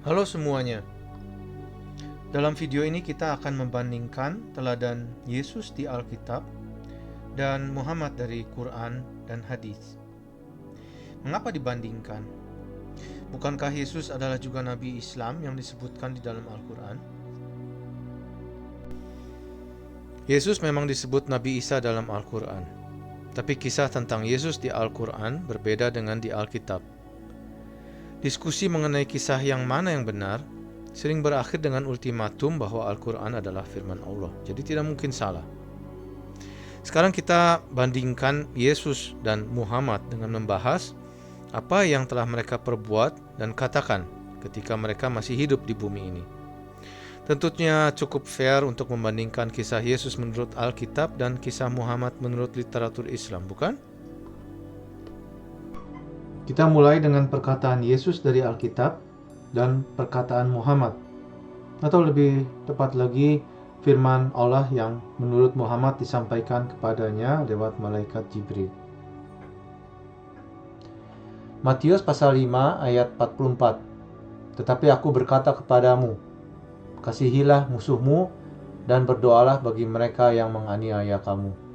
Halo semuanya. Dalam video ini kita akan membandingkan teladan Yesus di Alkitab dan Muhammad dari Quran dan Hadis. Mengapa dibandingkan? Bukankah Yesus adalah juga Nabi Islam yang disebutkan di dalam Al-Quran? Yesus memang disebut Nabi Isa dalam Al-Quran, tapi kisah tentang Yesus di Al-Quran berbeda dengan di Alkitab. Diskusi mengenai kisah yang mana yang benar sering berakhir dengan ultimatum bahwa Al-Quran adalah firman Allah, jadi tidak mungkin salah. Sekarang kita bandingkan Yesus dan Muhammad dengan membahas apa yang telah mereka perbuat dan katakan ketika mereka masih hidup di bumi ini. Tentunya cukup fair untuk membandingkan kisah Yesus menurut Alkitab dan kisah Muhammad menurut literatur Islam, bukan? Kita mulai dengan perkataan Yesus dari Alkitab dan perkataan Muhammad, atau lebih tepat lagi firman Allah yang menurut Muhammad disampaikan kepadanya lewat malaikat Jibril. Matius pasal 5 ayat 44. Tetapi aku berkata kepadamu, kasihilah musuhmu dan berdoalah bagi mereka yang menganiaya kamu.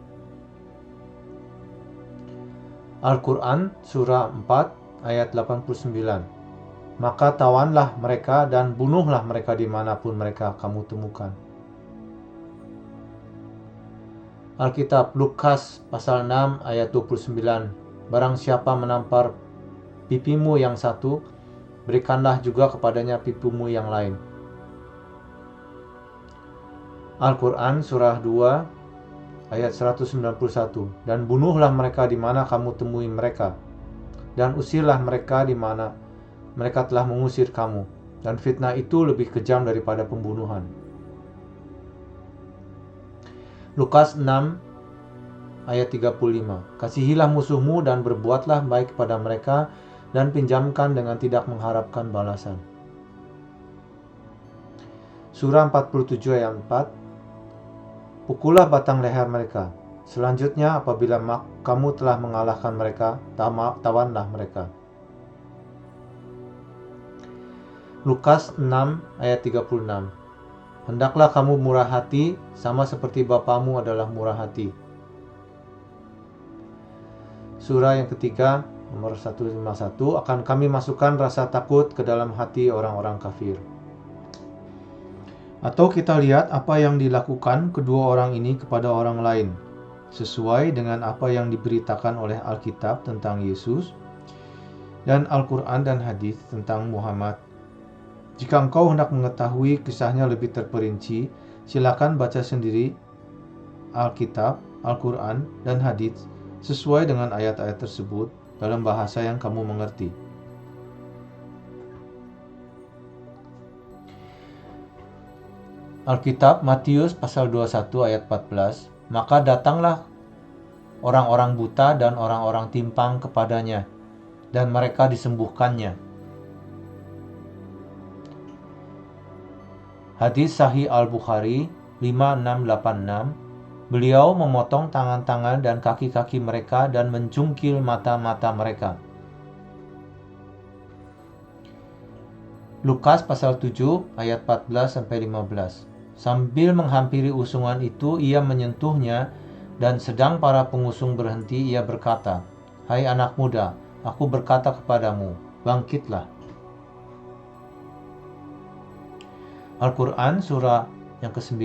Al-Quran surah 4 ayat 89. Maka tawanlah mereka dan bunuhlah mereka dimanapun mereka kamu temukan. Alkitab Lukas pasal 6 ayat 29. Barang siapa menampar pipimu yang satu, berikanlah juga kepadanya pipimu yang lain. Al-Quran surah 2 ayat 191. Dan bunuhlah mereka di mana kamu temui mereka, dan usirlah mereka di mana mereka telah mengusir kamu, dan fitnah itu lebih kejam daripada pembunuhan. Lukas 6 ayat 35. Kasihilah musuhmu dan berbuatlah baik kepada mereka, dan pinjamkan dengan tidak mengharapkan balasan. Surah 47 ayat 4. Pukullah batang leher mereka. Selanjutnya apabila kamu telah mengalahkan mereka, tawanlah mereka. Lukas 6 ayat 36. Hendaklah kamu murah hati, sama seperti Bapamu adalah murah hati. Surah yang ketiga, nomor 151, akan kami masukkan rasa takut ke dalam hati orang-orang kafir. Atau kita lihat apa yang dilakukan kedua orang ini kepada orang lain, sesuai dengan apa yang diberitakan oleh Alkitab tentang Yesus dan Al-Quran dan Hadis tentang Muhammad. Jika engkau hendak mengetahui kisahnya lebih terperinci, silakan baca sendiri Alkitab, Al-Quran, dan Hadis sesuai dengan ayat-ayat tersebut dalam bahasa yang kamu mengerti. Alkitab Matius pasal 21 ayat 14. Maka datanglah orang-orang buta dan orang-orang timpang kepadanya, dan mereka disembuhkannya. Hadis Sahih Al-Bukhari 5686. Beliau memotong tangan-tangan dan kaki-kaki mereka dan mencungkil mata-mata mereka. Lukas pasal 7 ayat 14-15. Sambil menghampiri usungan itu, ia menyentuhnya, dan sedang para pengusung berhenti, ia berkata, Hai anak muda, aku berkata kepadamu, bangkitlah. Al-Quran surah yang ke-9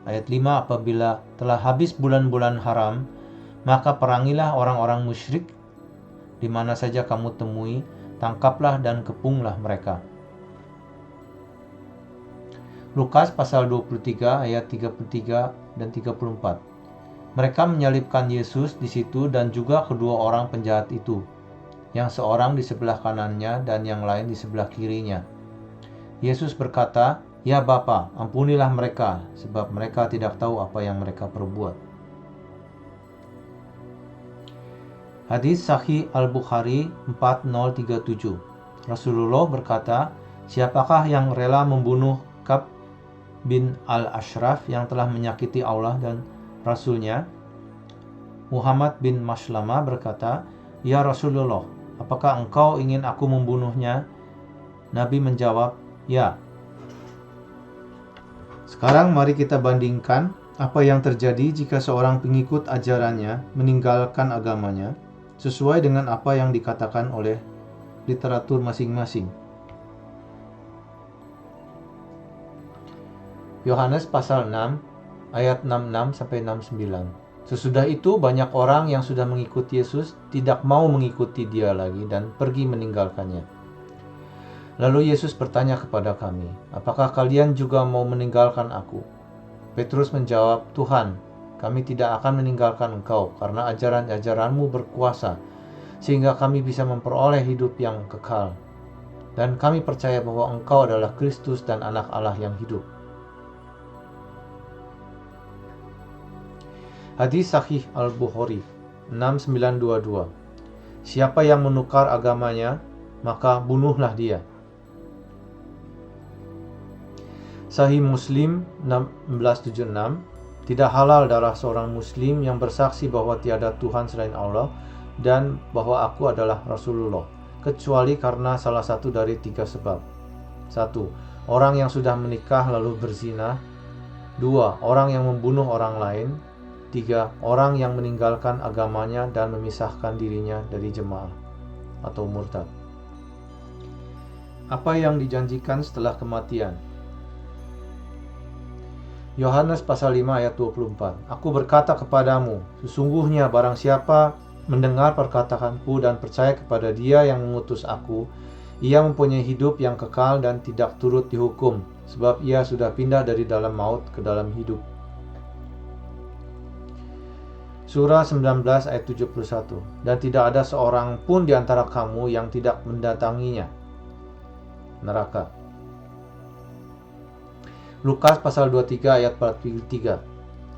ayat 5. Apabila telah habis bulan-bulan haram, maka perangilah orang-orang musyrik di mana saja kamu temui, tangkaplah dan kepunglah mereka. Lukas pasal 23 ayat 33 dan 34. Mereka menyalibkan Yesus di situ dan juga kedua orang penjahat itu, yang seorang di sebelah kanannya dan yang lain di sebelah kirinya. Yesus berkata, Ya Bapa, ampunilah mereka, sebab mereka tidak tahu apa yang mereka perbuat. Hadis Sahih Al-Bukhari 4037. Rasulullah berkata, siapakah yang rela membunuh Ka'b bin Al-Ashraf yang telah menyakiti Allah dan Rasulnya? Muhammad bin Maslamah berkata, Ya Rasulullah, apakah engkau ingin aku membunuhnya? Nabi menjawab, "Ya." Sekarang mari kita bandingkan apa yang terjadi jika seorang pengikut ajarannya meninggalkan agamanya sesuai dengan apa yang dikatakan oleh literatur masing-masing. Yohanes pasal 6 ayat 66 sampai 69. Sesudah itu banyak orang yang sudah mengikuti Yesus tidak mau mengikuti dia lagi dan pergi meninggalkannya. Lalu Yesus bertanya kepada kami, "Apakah kalian juga mau meninggalkan aku?" Petrus menjawab, "Tuhan, kami tidak akan meninggalkan Engkau karena ajaran-ajaranmu berkuasa, sehingga kami bisa memperoleh hidup yang kekal. Dan kami percaya bahwa Engkau adalah Kristus dan Anak Allah yang hidup." Hadis Sahih Al-Bukhari 6922. Siapa yang menukar agamanya, maka bunuhlah dia. Sahih Muslim 1676. Tidak halal darah seorang muslim yang bersaksi bahwa tiada Tuhan selain Allah dan bahwa aku adalah Rasulullah, kecuali karena salah satu dari 3 sebab. 1. Orang yang sudah menikah lalu berzina. 2. Orang yang membunuh orang lain. 3. Orang yang meninggalkan agamanya dan memisahkan dirinya dari jemaah atau murtad. Apa yang dijanjikan setelah kematian? Yohanes pasal 5 ayat 24. Aku berkata kepadamu, sesungguhnya barang siapa mendengar perkataanku dan percaya kepada Dia yang mengutus aku, ia mempunyai hidup yang kekal dan tidak turut dihukum, sebab ia sudah pindah dari dalam maut ke dalam hidup. Surah 19 ayat 71. Dan tidak ada seorang pun di antara kamu yang tidak mendatanginya neraka. Lukas pasal 23 ayat 43.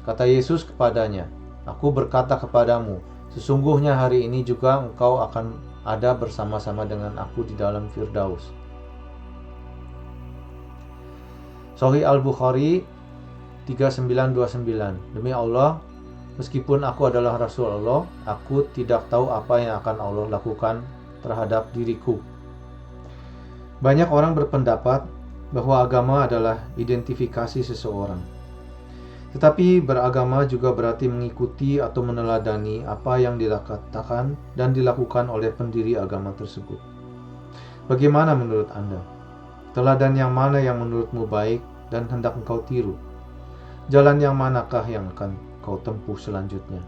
Kata Yesus kepadanya, "Aku berkata kepadamu, sesungguhnya hari ini juga engkau akan ada bersama-sama dengan aku di dalam Firdaus." Sahih Al-Bukhari 3929. Demi Allah, meskipun aku adalah Rasul Allah, aku tidak tahu apa yang akan Allah lakukan terhadap diriku. Banyak orang berpendapat bahwa agama adalah identifikasi seseorang. Tetapi beragama juga berarti mengikuti atau meneladani apa yang dikatakan dan dilakukan oleh pendiri agama tersebut. Bagaimana menurut Anda? Teladan yang mana yang menurutmu baik dan hendak engkau tiru? Jalan yang manakah yang akan kau tempuh selanjutnya?